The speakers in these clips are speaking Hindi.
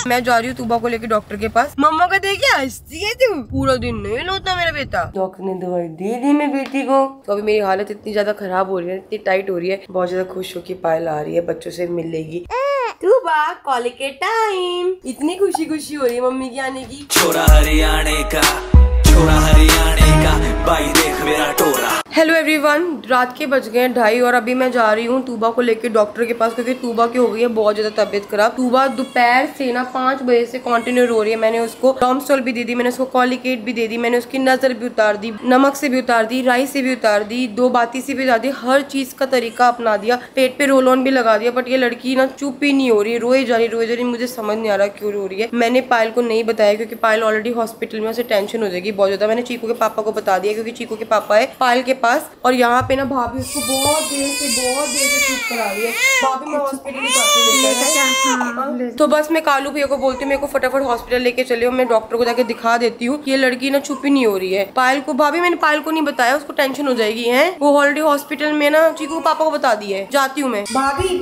मैं जा रही हूँ तूबा को लेके डॉक्टर के पास। मम्मा को देखिए हंसती है तू, पूरा दिन नहीं लोता मेरा बेटा। डॉक्टर ने दवाई दे दी मेरी बेटी को। तो अभी मेरी हालत इतनी ज्यादा खराब हो रही है, इतनी टाइट हो रही है, बहुत ज्यादा खुश हो की पायल आ रही है, बच्चों से मिल लेगी। तूबा कॉलेज के टाइम, इतनी खुशी खुशी हो रही है मम्मी की आने की। छोरा हरियाणे का, छोरा हरियाणे का, भाई देख मेरा टोरा। हेलो एवरीवन, रात के बज गए 2:30 और अभी मैं जा रही हूँ तूबा को लेके डॉक्टर के पास, क्योंकि तूबा की हो गई है बहुत ज्यादा तबीयत खराब। तूबा दोपहर से ना 5 बजे से कंटिन्यू रो रही है। मैंने उसको डॉमस्टॉल भी दे दी, मैंने उसको कॉलिकेट भी दे दी, मैंने उसकी नजर भी उतार दी, नमक से भी उतार दी, राई से भी उतार दी, 2 बाती से भी उतार दी, हर चीज का तरीका अपना दिया, पेट पे रोल ऑन भी लगा दिया। बट ये लड़की ना चुप ही नहीं हो रही, रोए जा रही। मुझे समझ नहीं आ रहा क्यों रो रही है। मैंने पायल को नहीं बताया क्योंकि पायल ऑलरेडी हॉस्पिटल में, उसे टेंशन हो जाएगी बहुत ज्यादा। मैंने चीकू के पापा को बता दिया क्योंकि चीकू के पापा है पायल के पास, और यहाँ पे ना भाभी उसको बहुत देर से चुप करा रही है। भाभी मैं हॉस्पिटल जाती, तो बस मैं कालू भैया को बोलती हूँ मेरे को फटाफट हॉस्पिटल लेके चले, मैं डॉक्टर को जाके दिखा देती हूँ। ये लड़की ना चुप ही नहीं हो रही है। पायल को भाभी मैंने पायल को नहीं बताया, उसको टेंशन हो जाएगी है, वो ऑलरेडी हॉस्पिटल में ना चीकू पापा को बता दिया है। जाती हूँ मैं। भाभी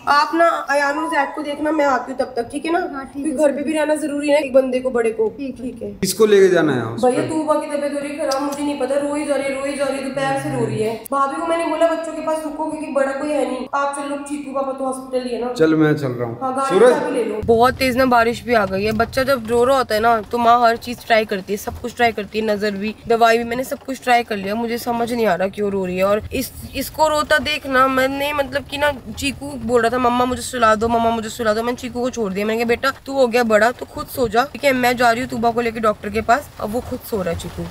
आप ना अयान जैद को देखना, मैं आती हूँ तब तक, ठीक है ना? घर पे भी रहना जरूरी है एक बंदे को, बड़े को। ठीक है। किसको लेके जाना है भैया तूबा की तबीयत हो रही खराब, मुझे नहीं पता, रोई जा रही दोपहर से रो रही है। भाभी को मैंने बोला बच्चों के पास रुको क्योंकि बड़ा कोई है नहीं, आप चलो, चीकू पापा तो हॉस्पिटल ही है ना। चल मैं चल रहा हूँ। हाँ, सूरज ले लो। बहुत तेज ना बारिश भी आ गई है। बच्चा जब रो रहा होता है ना तो माँ हर चीज ट्राई करती है, सब कुछ ट्राई करती है, नजर भी, दवाई भी, मैंने सब कुछ ट्राई कर लिया। मुझे समझ नहीं आ रहा क्यों रो रही है। और इसको रोता देखना, मैंने मतलब कि ना चीकू बोल रहा था मम्मा मुझे सुला दो, मम्मा मुझे सुला दो, मैंने चीकू को छोड़ दिया। मैंने कहा बेटा तू हो गया बड़ा तो खुद सो जा, ठीक है? मैं जा रही हूँ तूबा को लेके डॉक्टर के पास, अब वो खुद सो रहा है चीकू।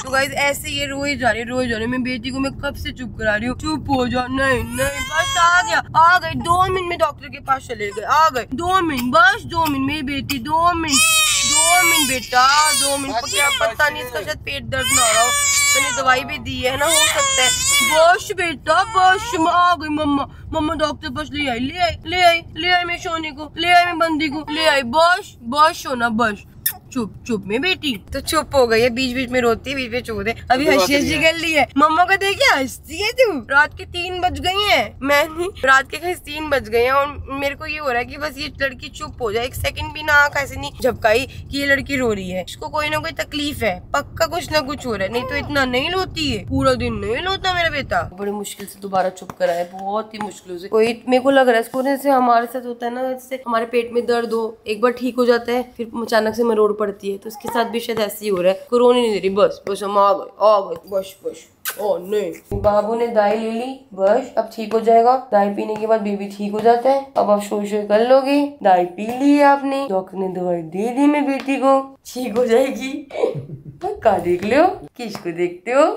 तो गाइस ऐसे ये रोई जा रही। मैं बेटी को मैं कब से चुप करा रही हूँ, चुप हो जा। नहीं बस आ गए 2 मिनट में डॉक्टर के पास चले गए, आ गए 2 मिनट, बस 2 मिनट मेरी बेटी, 2 मिनट बेटा, 2 मिनट। क्या पता नहीं इसका शायद पेट दर्द ना हो रहा हो, मैंने दवाई भी दी है ना, हो सकता है। बस बेटा बस, आ गई मम्मा डॉक्टर पास ले आई मैं सोने को, ले आई मैं बंदी को, ले आई, बस सोना बस। चुप में बेटी तो चुप हो गई है, बीच में रोती है, बीच में चुप है। अभी हंसी कर ली है। मम्मा को देखिए हंसती है तू। रात के 3 बज गई हैं, मैं नहीं, रात के 3 बज गए हैं और मेरे को ये हो रहा है कि बस ये लड़की चुप हो जाए, 1 सेकंड भी ना आंख ऐसे नहीं झपकाई कि ये लड़की रो रही है। इसको कोई ना कोई तकलीफ है, पक्का कुछ ना कुछ हो रहा है, नहीं तो इतना नहीं रोती है, पूरा दिन नहीं रोता मेरा बेटा। बड़ी मुश्किल से दोबारा चुप करा है, बहुत ही मुश्किल से। कोई मेरे को लग रहा है इसको जैसे हमारे साथ होता है ना, जैसे हमारे पेट में दर्द हो, एक बार ठीक हो जाता है, फिर अचानक से मरोड़ पड़ती है, तो इसके साथ भी शायद ऐसे ही हो रहा है। रोने नहीं दे रही, बस हम आ गए बस। ओ नहीं, बाबू ने दाई ले ली, बस अब ठीक हो जाएगा। दाई पीने के बाद बेबी ठीक हो जाता है। अब आप शोर कर लोगे, दाई पी ली है आपने, डॉक्टर ने दवाई दे दी मेरी बेटी को, ठीक हो जाएगी। पक्का देख लो, किसको देखते हो?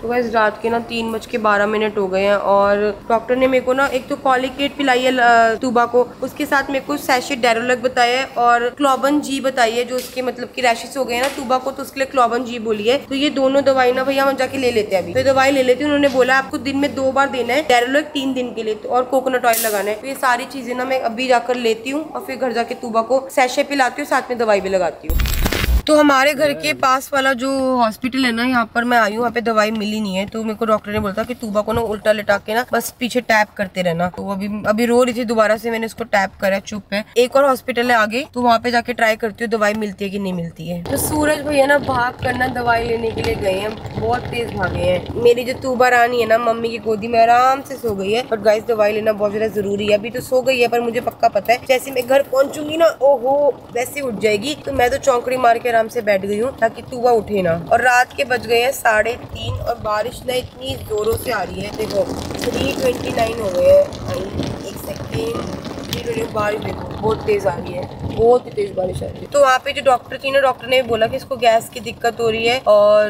तो वैसे रात के ना 3:12 हो गए हैं और डॉक्टर ने मेरे को ना एक तो कॉलिकेट पिलाई है तूबा को, उसके साथ मेरे को सैशेट डेरोलक बताया है और क्लोबन जी बताई है, जो उसके मतलब कि रैशेस हो गए हैं ना तूबा को, तो उसके लिए क्लोबन जी बोली है। तो ये दोनों दवाई ना भैया हम जाके ले लेते हैं अभी। तो दवाई ले लेते हैं, उन्होंने बोला आपको दिन में 2 बार देना है डेरोलक, 3 दिन के लिए, और कोकोनट ऑयल लगाना है। तो ये सारी चीजें ना मैं अभी जाकर लेती हूँ और फिर घर जाके तूबा को सैशे पिलाती हूँ, साथ में दवाई भी लगाती हूँ। तो हमारे घर के पास वाला जो हॉस्पिटल है ना, यहाँ पर मैं आई हूँ, वहाँ पे दवाई मिली नहीं है, तो मेरे को डॉक्टर ने बोला कि तूबा को ना उल्टा लिटा के ना बस पीछे टैप करते रहना। तो अभी रो रही थी, दोबारा से मैंने उसको टैप करा, चुप है। एक और हॉस्पिटल है आगे, तो वहाँ पे जाके ट्राई करती हूँ दवाई मिलती है कि नहीं मिलती है। तो सूरज भैया ना भाग करना दवाई लेने के लिए गए हैं, बहुत तेज भागे हैं। मेरी जो तूबा रानी है ना मम्मी की गोदी में आराम से सो गई है, बट गाइस दवाई लेना बहुत ज्यादा जरूरी है। अभी तो सो गई है पर मुझे पक्का पता है जैसे मैं घर पहुंचूंगी ना, ओहो वैसे उठ जाएगी। तो मैं तो चौंकड़ी मार के आराम से बैठ गई हूँ ताकि तूबा उठे ना। और रात के बज गए हैं 3:30 और बारिश ना इतनी जोरों से आ रही है, देखो 3:29 हो गए हैं। 1 सेकेंड, बारिश देखो बहुत तेज आ रही है, बहुत ही तेज बारिश आ रही है। तो वहाँ पे जो डॉक्टर थी ना, डॉक्टर ने बोला कि इसको गैस की दिक्कत हो रही है और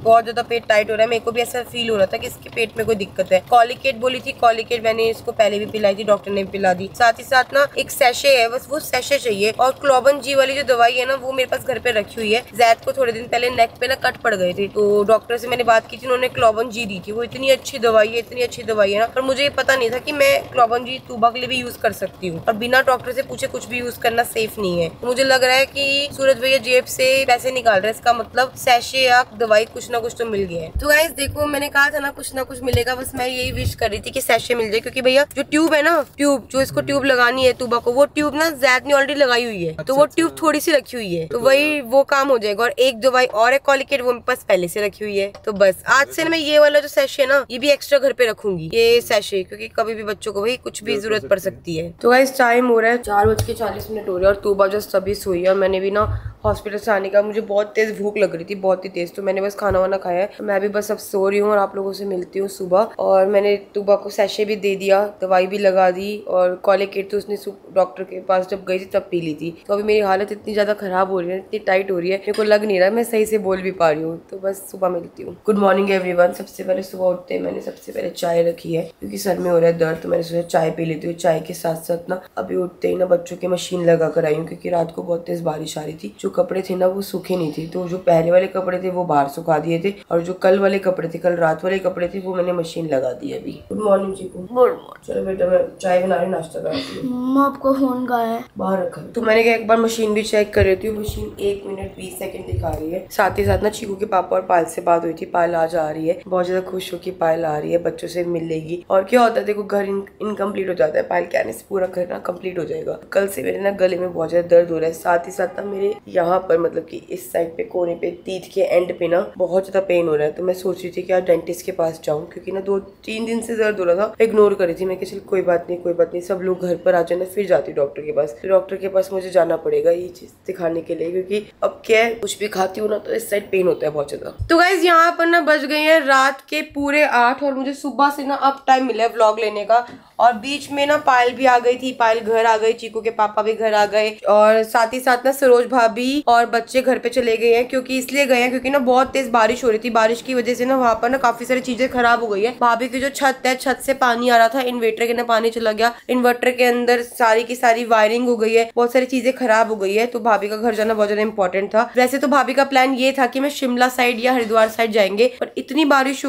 बहुत ज्यादा पेट टाइट हो रहा है। मेरे को भी ऐसा फील हो रहा था कि इसके पेट में कोई दिक्कत है। कॉलिकेट बोली थी, कॉलिकेट मैंने इसको पहले भी पिलाई थी, डॉक्टर ने भी पिला दी। साथ ही साथ ना एक सैशे है, बस वो सैशे चाहिए। और क्लोबन जी वाली जो दवाई है ना, वो मेरे पास घर पे रखी हुई है। जैद को थोड़े दिन पहले नेक पे ना कट पड़ गए थे, तो डॉक्टर से मैंने बात की थी, उन्होंने क्लोबन जी दी थी। वो इतनी अच्छी दवाई है, इतनी अच्छी दवाई है ना, पर मुझे ये पता नहीं था कि मैं क्लोबन जी तूबा के लिए भी यूज कर सकती हूँ। और बिना डॉक्टर से पूछे कुछ भी यूज करना सेफ नहीं है। मुझे लग रहा है कि सूरज भैया जेब से पैसे निकाल रहे हैं, इसका मतलब सैशे या दवाई कुछ ना कुछ तो मिल गया है। तो गाइस देखो, मैंने कहा था ना कुछ ना कुछ मिलेगा, बस मैं यही विश कर रही थी कि सैशे मिल जाए, क्योंकि भैया जो ट्यूब है ना, ट्यूब जो इसको ट्यूब लगानी है तूबा को, वो ट्यूब ना जैद ने ऑलरेडी लगाई हुई है, तो वो ट्यूब थोड़ी सी रखी हुई है, तो वही वो काम हो जाएगा। और एक दवाई और है कॉलिकेट, वो मेरे पास पहले से रखी हुई है। तो बस आज से मैं ये वाला जो सैशे है ना, ये भी एक्स्ट्रा घर पे रखूंगी ये सैशे, क्योंकि कभी भी बच्चों को भाई कुछ भी जरूरत पड़ सकती है। तो गाइस टाइम हो रहा है 4:40 हो रही है और तूबा जस्ट अभी सोई है। मैंने भी ना हॉस्पिटल से आने का, मुझे बहुत तेज भूख लग रही थी, बहुत ही तेज, तो मैंने बस खाना वाना खाया है। मैं भी बस अब सो रही हूँ और आप लोगों से मिलती हूँ सुबह। और मैंने तूबा को सैशे भी दे दिया, दवाई भी लगा दी, और कॉलिकेट तो उसने डॉक्टर के पास जब गई थी तब पी ली थी। तो अभी मेरी हालत इतनी ज्यादा खराब हो रही है, इतनी टाइट हो रही है, मेरे को लग नहीं रहा मैं सही से बोल भी पा रही हूँ। तो बस सुबह मिलती हूँ। Good morning everyone. सबसे पहले सुबह उठते ही मैंने सबसे पहले चाय रखी है, क्योंकि सर में हो रहा है दर्द, तो मैंने सोचा चाय पी लेती हूँ। चाय के साथ साथ ना अभी उठते ही ना बच्चों की मशीन लगा कर आई हूँ, क्योंकि रात को बहुत तेज बारिश आ रही थी। जो कपड़े थे ना वो सूखे नहीं थे, तो जो पहले वाले कपड़े थे वो बाहर सुखा दिए थे, और जो कल वाले कपड़े थे, कल रात वाले कपड़े थे, वो मैंने मशीन लगा दी अभी। Good morning Chiku. Good morning. चलो बेटा मैं चाय बना रही, नाश्ता कराती हूँ। आपको फोन का है बाहर रखा है। तो मैंने कहा एक बार मशीन भी चेक कर रही थी, मशीन 1 मिनट 20 सेकंड दिखा रही है। साथ ही साथ ना चीकू के पापा और पायल से बात हुई थी, पायल आज आ रही है, बहुत ज्यादा खुश हो कि पायल आ रही है, बच्चों से मिलेगी। और क्या होता है देखो, घर इनकम्प्लीट हो जाता है, पायल के आने से पूरा घर ना कम्प्लीट हो जाएगा। कल से मेरे ना गले में बहुत ज्यादा दर्द हो रहा है, साथ ही साथ ना मेरे यहाँ पर मतलब कि इस साइड पे कोने पे तीत के एंड पे ना बहुत ज्यादा पेन हो रहा है। तो मैं सोच रही थी कि आज डेंटिस्ट के पास जाऊँ, क्योंकि ना 2-3 दिन से दर्द हो रहा था, इग्नोर कर रही थी। मैं चल कोई बात नहीं, सब लोग घर पर आ जाना, फिर जाती डॉक्टर के पास। डॉक्टर के पास मुझे जाना पड़ेगा ये चीज दिखाने के लिए, क्योंकि अब क्या है, कुछ भी खाती हूँ ना तो इस साइड पेन होता है बहुत ज्यादा। तो गाइस यहाँ पर ना बज गए हैं रात के पूरे 8, और मुझे सुबह से ना अब टाइम मिला है व्लॉग लेने का। और बीच में ना पायल भी आ गई थी, पायल घर आ गई, चीकू के पापा भी घर आ गए, और साथ ही साथ ना सरोज भाभी और बच्चे घर पे चले गए हैं। क्योंकि इसलिए गए हैं क्योंकि ना बहुत तेज बारिश हो रही थी, बारिश की वजह से ना वहाँ पर ना काफी सारी चीजें खराब हो गई है। भाभी की जो छत है, छत से पानी आ रहा था, इन्वर्टर के ना पानी चला गया, इन्वर्टर के अंदर सारी की सारी वायरिंग हो गई है, बहुत सारी चीजें खराब हो गई है। तो भाभी का घर जाना बहुत ज्यादा इंपॉर्टेंट था। वैसे तो भाभी का प्लान ये था कि मैं शिमला साइड या हरिद्वार साइड जाएंगे, पर इतनी बारिश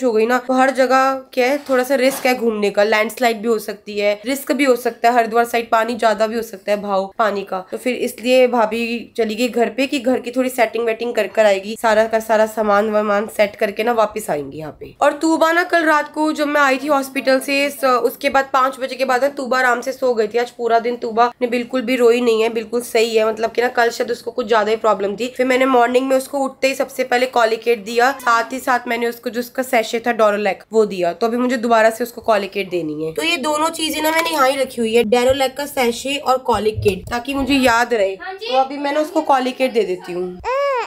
हो गई ना, तो हर जगह क्या है, थोड़ा सा रिस्क है घूमने का, लैंडस्लाइड भी हो सकती है, रिस्क भी हो सकता है, हरिद्वार साइड पानी ज्यादा भी हो सकता है, भाव पानी का। तो फिर इसलिए भाभी चली गई घर पे कि घर की थोड़ी सेटिंग वेटिंग कर आएगी, सारा का सारा सामान वामान सेट करके ना वापस आएंगी यहाँ पे। और तूबा ना कल रात को जब मैं आई थी हॉस्पिटल से, उसके बाद 5 बजे के बाद तूबा आराम से सो गई थी। आज पूरा दिन तूबा ने बिल्कुल भी रोई नहीं है, बिल्कुल सही है, मतलब कि ना कल शायद उसको कुछ ज्यादा ही प्रॉब्लम थी। फिर मैंने मॉर्निंग में उसको उठते ही सबसे पहले कॉलिकेट दिया, साथ ही साथ मैंने उसको जो उसका सैशे था डोरोलैक वो दिया। तो अभी मुझे दोबारा से उसको कॉलिकेट देनी है। तो ये दोनों चीजें ना मैंने यहाँ ही रखी हुई है, डेरोलैक का सैशे और कॉलिकेट, ताकि मुझे याद रहे। तो अभी मैंने उसको कॉलिकेट दे देती हूँ।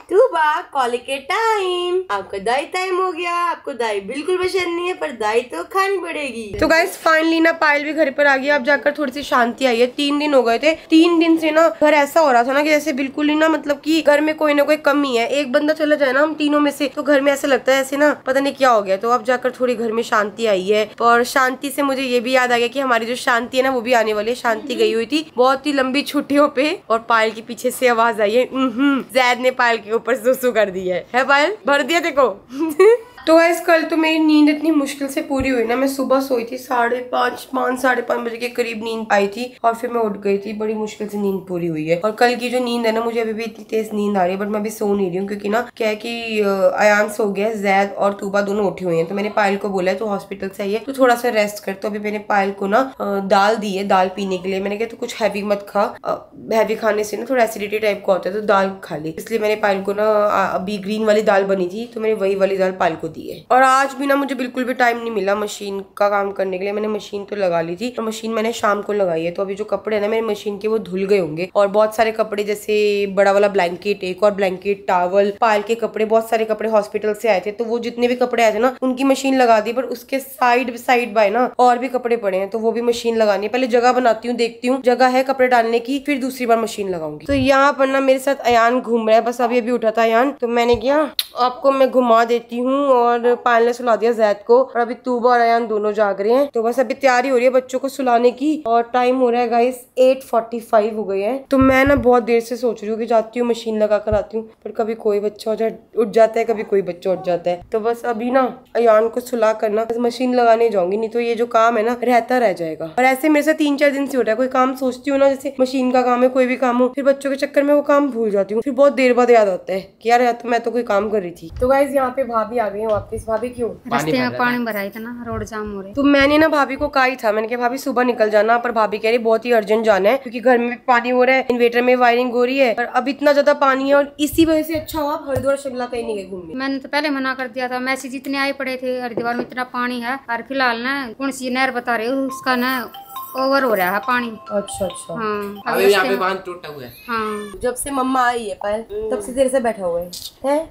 तूबा कॉलिकेट टाइम, आपका दाई टाइम हो गया। आपको दाई बिल्कुल पसंद नहीं है, पर दाई तो खानी पड़ेगी। तो गाइस फाइनली ना पायल भी घर पर आ गई, अब जाकर थोड़ी सी शांति आई है। 3 दिन हो गए थे, 3 दिन से ना घर ऐसा हो रहा था ना कि जैसे बिल्कुल ही ना, मतलब कि घर में कोई ना कोई कमी है। एक बंदा चला जाए ना हम तीनों में से, तो घर में ऐसा लगता है ऐसे ना पता नहीं क्या हो गया। तो अब जाकर थोड़ी घर में शांति आई है, और शांति से मुझे ये भी याद आ गया कि हमारी जो शांति है ना वो भी आने वाली है। शांति गई हुई थी बहुत ही लंबी छुट्टियों पे, और पायल के पीछे से आवाज आई है, जैद ने पायल के ऊपर सुसु कर दी है पायल, भर दिया देखो। तो गाइस कल तो मेरी नींद इतनी मुश्किल से पूरी हुई ना, मैं सुबह सोई थी 5:30 बजे के करीब नींद आई थी, और फिर मैं उठ गई थी, बड़ी मुश्किल से नींद पूरी हुई है। और कल की जो नींद है ना, मुझे अभी भी इतनी तेज नींद आ रही है, बट मैं अभी सो नहीं रही हूँ, क्योंकि ना क्या है कि अयान सो गया, जैद और तूबा दोनों उठे हुए हैं। तो मैंने पायल को बोला है तो हॉस्पिटल से आई है तो थोड़ा सा रेस्ट कर। तो अभी मैंने पायल को ना दाल दी है, दाल पीने के लिए। मैंने कहा तो कुछ हैवी मत खा, हैवी खाने से ना थोड़ा एसिडिटी टाइप का होता है, तो दाल खा ली। इसलिए मैंने पायल को ना अभी ग्रीन वाली दाल बनी थी, तो मैंने वही वाली दाल पायल को दी है। और आज भी ना मुझे बिल्कुल भी टाइम नहीं मिला मशीन का काम करने के लिए। मैंने मशीन तो लगा ली थी, और मशीन मैंने शाम को लगाई है। तो अभी जो कपड़े है ना मेरी मशीन के वो धुल गए होंगे, और बहुत सारे कपड़े जैसे बड़ा वाला ब्लैंकेट, एक और ब्लैंकेट, टॉवल, पायल के कपड़े, बहुत सारे कपड़े हॉस्पिटल से आए थे, तो वो जितने भी कपड़े आए थे ना उनकी मशीन लगा दी। पर उसके साइड बाय ना और भी कपड़े पड़े हैं, तो वो भी मशीन लगानी है। पहले जगह बनाती हूँ, देखती हूँ जगह है कपड़े डालने की, फिर दूसरी बार मशीन लगाऊंगी। तो यहाँ पर ना मेरे साथ अयान घूम रहा है, बस अभी उठा था अयान, तो मैंने किया आपको मैं घुमा देती हूँ और पायल ने सुला दिया जैद को और अभी तूबा और अयान दोनों जाग रहे हैं। तो बस अभी तैयारी हो रही है बच्चों को सुलाने की और टाइम हो रहा है गाइस 8:45 हो गए हैं। तो मैं ना बहुत देर से सोच रही हूँ कि जाती हूँ मशीन लगा कर आती हूँ, पर कभी कोई बच्चा उठ जाता है, कभी कोई बच्चा उठ जाता है। तो बस अभी ना अयान को सुला कर ना मशीन लगाने जाऊंगी, नहीं तो ये जो काम है ना रहता रह जाएगा। और ऐसे मेरे से 3-4 दिन से हो रहा है, कोई काम सोचती हूँ ना जैसे मशीन का काम है, कोई भी काम हो, फिर बच्चों के चक्कर में वो काम भूल जाती हूँ। फिर बहुत देर बाद याद आता है कि यार तो मैं तो कोई काम कर रही थी। तो गाइस यहाँ पे भाभी आ गई है वापस। भाभी क्यों? रास्ते में पानी भरा है इतना, रोड जाम हो रही। तो मैंने ना भाभी को कहा ही था, मैंने कहा भाभी सुबह निकल जाना, पर भाभी कह रही बहुत ही अर्जेंट जाना है क्योंकि घर में पानी हो रहा है, इन्वेटर में वायरिंग हो रही है और अब इतना ज्यादा पानी है। और इसी वजह से अच्छा हुआ हरिद्वार शिमला कहीं नहीं गए घूमने। मैंने तो पहले मना कर दिया था, मैसेज इतने आए पड़े थे हरिद्वार में इतना पानी है। और फिलहाल ना कौन सी नहर बता रहे हो उसका ना ओवर हो रहा है पानी। अच्छा अच्छा। हाँ अभी यहाँ पे बांध टूटा हुआ है। हाँ जब से मम्मा आई है पायल तब से देर से बैठा हुआ है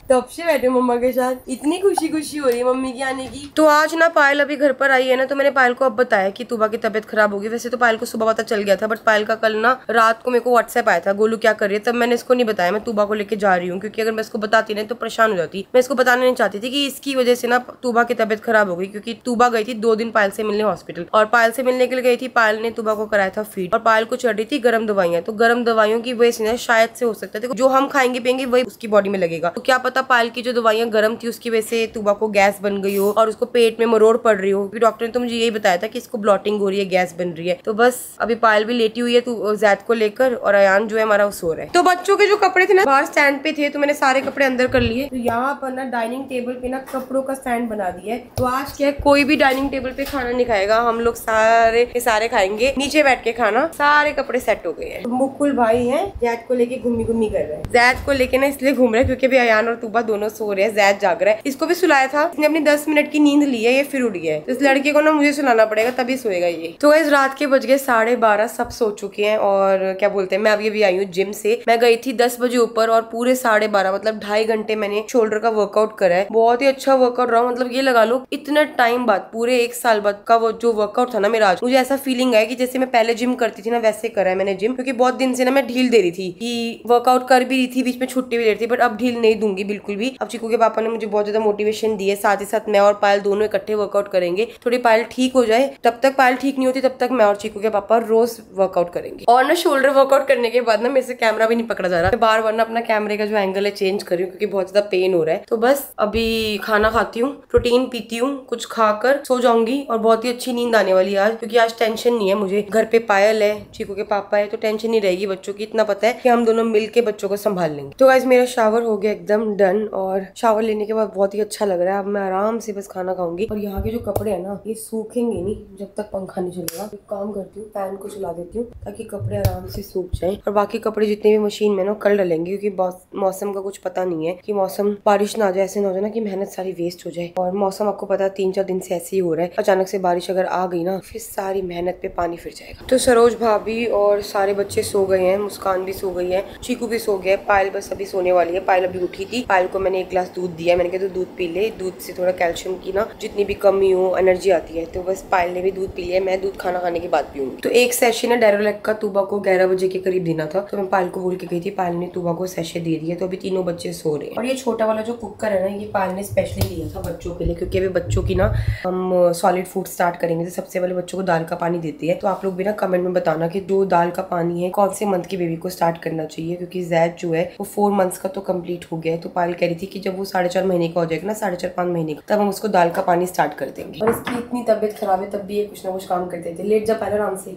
तब से बैठे मम्मा के साथ। इतनी खुशी खुशी हो रही है मम्मी की आने की। तो आज ना पायल अभी घर पर आई है ना, तो मैंने पायल को अब बताया कि तूबा की तबीयत खराब होगी। वैसे तो पायल को सुबह पता चल गया था, बट पायल का कल ना रात को मेरे को व्हाट्सएप आया था गोलू क्या कर रही है, तब मैंने इसको नहीं बताया मैं तूबा को लेके जा रही हूँ, क्योंकि अगर मैं इसको बताती नहीं तो परेशान हो जाती। मैं इसको बताना नहीं चाहती थी कि इसकी वजह से ना तूबा की तबीयत खराब हो गई, क्योंकि तूबा गई थी 2 दिन पायल से मिलने हॉस्पिटल, और पायल से मिलने के लिए गई थी। पायल ने तूबा को कराया था फीड और पायल को चढ़ रही थी गर्म दवाइयाँ। तो गर्म दवाइयों की वजह से ना शायद से हो सकता है जो हम खाएंगे पियेंगे वही उसकी बॉडी में लगेगा। तो क्या पता पायल की जो दवाइयाँ गर्म थी उसकी वजह से तूबा को गैस बन गई हो और उसको पेट में मरोड़ पड़ रही हो। डॉक्टर ने तो मुझे यही बताया था कि इसको ब्लॉटिंग हो रही है, गैस बन रही है। तो बस अभी पायल भी लेटी हुई है तो जैद को लेकर, और अयान जो है हमारा सो रहा है। तो बच्चों के जो कपड़े थे ना बाहर स्टैंड पे थे, तो मैंने सारे कपड़े अंदर कर लिए। तो यहाँ पर ना डाइनिंग टेबल पे ना कपड़ों का स्टैंड बना दिया है। तो आज क्या है, कोई भी डाइनिंग टेबल पे खाना नहीं खाएगा, हम लोग सारे के सारे खाएंगे नीचे बैठ के खाना। सारे कपड़े सेट हो गए हैं। मुकुल भाई है जैद को लेके घूमी घूमी कर रहे हैं। जैद को लेके ना इसलिए घूम रहे हैं क्योंकि अभी अयान और तूबा दोनों सो रहे हैं, जैद जाग रहा है। इसको भी सुलाया था, इसने अपनी 10 मिनट की नींद ली है, ये फिर उठ गया है। तो इस लड़के को ना मुझे सुलाना पड़ेगा तभी सोएगा ये। तो इस रात के बज गए 12:30, सब सो चुके हैं। और क्या बोलते हैं, मैं अभी आई हूँ जिम से। मैं गई थी 10 बजे ऊपर और पूरे 12:30 मतलब 2.5 घंटे मैंने शोल्डर का वर्कआउट करा है। बहुत ही अच्छा वर्कआउट रहा, मतलब ये लगा लो इतना टाइम बाद, पूरे 1 साल बाद का वो जो वर्कआउट था ना मेरा, आज मुझे ऐसा फीलिंग है कि जैसे मैं पहले जिम करती थी ना वैसे करा है मैंने जिम। क्योंकि बहुत दिन से ना मैं ढील दे रही थी कि वर्कआउट कर भी रही थी, बीच में छुट्टी भी ले रही थी, बट अब ढील नहीं दूंगी बिल्कुल भी। अब चीकू के पापा ने मुझे बहुत ज्यादा मोटिवेशन दी है, साथ ही साथ मैं और पायल दोनों इकट्ठे वर्कआउट करेंगे। थोड़ी पायल ठीक हो जाए, तब तक पायल ठीक नहीं होती तब तक मैं और चीकू के पापा रोज वर्कआउट करेंगे। और ना शोल्डर वर्कआउट करने के बाद ना मेरे से कैमरा भी नहीं पकड़ा जा रहा, मैं बार बार ना अपना कैमरे का जो एंगल है चेंज कर रही हूँ क्योंकि बहुत ज्यादा पेन हो रहा है। तो बस अभी खाना खाती हूँ, प्रोटीन पीती हूँ, कुछ खाकर सो जाऊंगी और बहुत ही अच्छी नींद आने वाली है आज, क्योंकि आज टेंशन नहीं है मुझे। घर पे पायल है, चीकू के पापा है, तो टेंशन नहीं रहेगी बच्चों की। इतना पता है कि हम दोनों मिल के बच्चों को संभाल लेंगे। तो गाइस मेरा शावर हो गया एकदम डन, और शावर लेने के बाद बहुत ही अच्छा लग रहा है। अब मैं आराम से बस खाना खाऊंगी। और यहाँ के जो कपड़े हैं ना ये सूखेंगे नहीं जब तक पंखा नहीं चलेगा। एक काम करती हूँ, फैन को चला देती हूँ ताकि कपड़े आराम से सूख जाएं। और बाकी कपड़े जितने भी मशीन में ना कल डालेंगे, क्योंकि मौसम का कुछ पता नहीं है कि मौसम बारिश ना आ जाए, ऐसे ना हो जाए ना कि मेहनत सारी वेस्ट हो जाए। और मौसम आपको पता है 3-4 दिन से ऐसे ही हो रहा है, अचानक से बारिश अगर आ गई ना फिर सारी मेहनत पे पानी फिर जाएगा। तो सरोज भाभी और सारे बच्चे सो गए हैं, मुस्कान भी सो गई है, चीकू भी सो गया, पायल बस अभी सोने वाली है। पायल अभी उठी थी, पायल को मैंने 1 गिलास दूध दिया, मैंने कहा तो दूध पी ले, दूध से थोड़ा कैल्शियम की ना जितनी भी कमी हो एनर्जी आती है। तो बस पायल ने भी दूध पी लिया, मैं दूध खाना खाने के बाद पीऊंगी। तो एक सेशन है डेरोलैक का तूबा को 11 बजे के करीब देना था, तो मैं पायल को बोल के गई थी, पायल ने तूबा को सेशे दे दिया। तो अभी तीनों बच्चे सो रहे हैं। और ये छोटा वाला जो कुकर है ना ये पायल ने स्पेशली लिया था बच्चों के लिए, क्योंकि अभी बच्चों की ना हम सॉलिड फूड स्टार्ट करेंगे। तो सबसे पहले बच्चों को दाल का पानी देते हैं। तो आप लोग भी ना कमेंट में बताना कि जो दाल का पानी है कौन से मंथ की बेबी को स्टार्ट करना चाहिए, क्योंकि जैद जो है वो 4 मंथ्स का तो कंप्लीट हो गया है। तो पायल कह रही थी कि जब वो 4.5 महीने का हो जाएगा ना, 4.5-5 महीने का, तब हम उसको दाल का पानी स्टार्ट कर देंगे। और इसकी इतनी तबीयत खराब है तब भी ये कुछ ना कुछ काम करते थे। लेट जा पहले आराम से,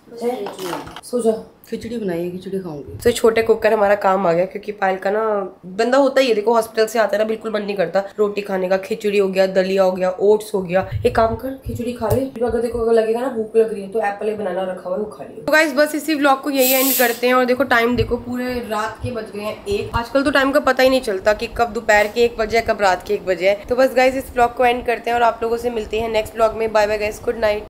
सो जा। खिचड़ी बनाइए, खिचड़ी खाऊंगी। तो छोटे कुकर हमारा काम आ गया, क्योंकि पायल का ना बंदा होता ही है, देखो हॉस्पिटल से आता है ना बिल्कुल मन नहीं करता रोटी खाने का। खिचड़ी हो गया, दलिया हो गया, ओट्स हो गया। एक काम कर खिचड़ी खा ले, अगर देखो अगर लगेगा ना भूख लग रही है तो एप्पल बनाना रखा हुआ है वो खा लियो। तो गाइस बस इसी व्लॉग को यही एंड करते हैं। और देखो टाइम देखो पूरे रात के बज गए हैं 1। आजकल तो टाइम का पता ही नहीं चलता कि कब दोपहर के 1 बजे है कब रात के 1 बजे है। तो बस गाइस इस व्लॉग को एंड करते हैं और आप लोगों से मिलते हैं नेक्स्ट व्लॉग में। Bye bye guys, good night.